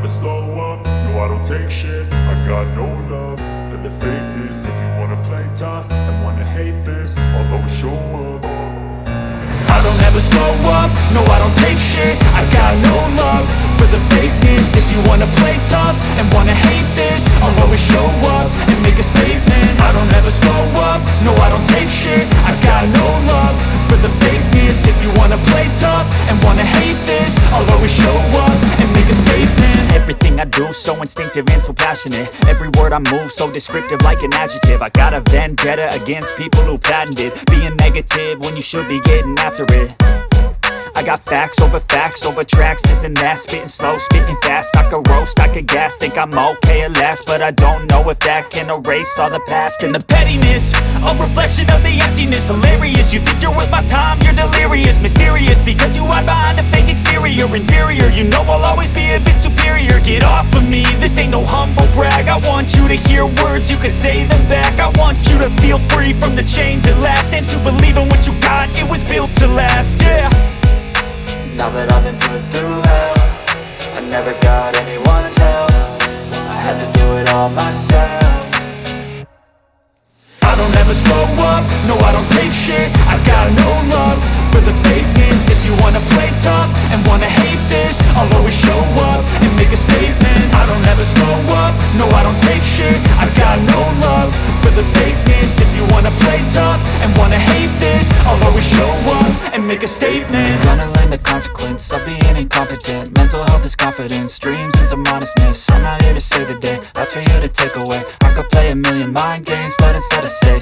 slow up, no I don't take shit. I got no love for the fakeness. If you wanna play tough and wanna hate this, I'll always show up. I don't ever slow up, no I don't take shit. I got no love for the fakeness. If you wanna play tough and wanna hate this, I'll always show up and make a statement. I don't ever slow up, no I don't take shit. I got no love for the fakeness. If you wanna play tough and wanna hate this, I'll always show up and make a statement. Everything I do so instinctive and so passionate. Every word I move so descriptive like an adjective. I got a vendetta against people who patented being negative when you should be getting after it. I got facts over tracks, this and that. Spitting slow, spitting fast, I could roast, I could gas. Think I'm okay at last, but I don't know if that can erase all the past. And the pettiness, a reflection of the emptiness. Hilarious, you think you're worth my time, you're delirious. Mysterious, because you hide behind a fake exterior. Inferior, you know I'll always be a bit superior. Get off of me, this ain't no humble brag. I want you to hear words, you can say them back. I want you to feel free from the chains at last, and to believe in what you got, it was built to last, yeah. Now that I've been put through hell, I never got anyone's help. I had to do it all myself. I don't ever slow up, no I don't take shit. I got no love for the fakeness. If you wanna play tough and wanna hate this, I'll always show up and make a statement. I don't ever slow up, no I don't take shit. I got no love for the fakeness. If you wanna play tough and wanna hate this, I'll always show up and make a statement. Gonna learn the consequence of being incompetent. Mental health is confidence, dreams and some honestness. I'm not here to save the day, that's for you to take away. I could play a million mind games, but instead I say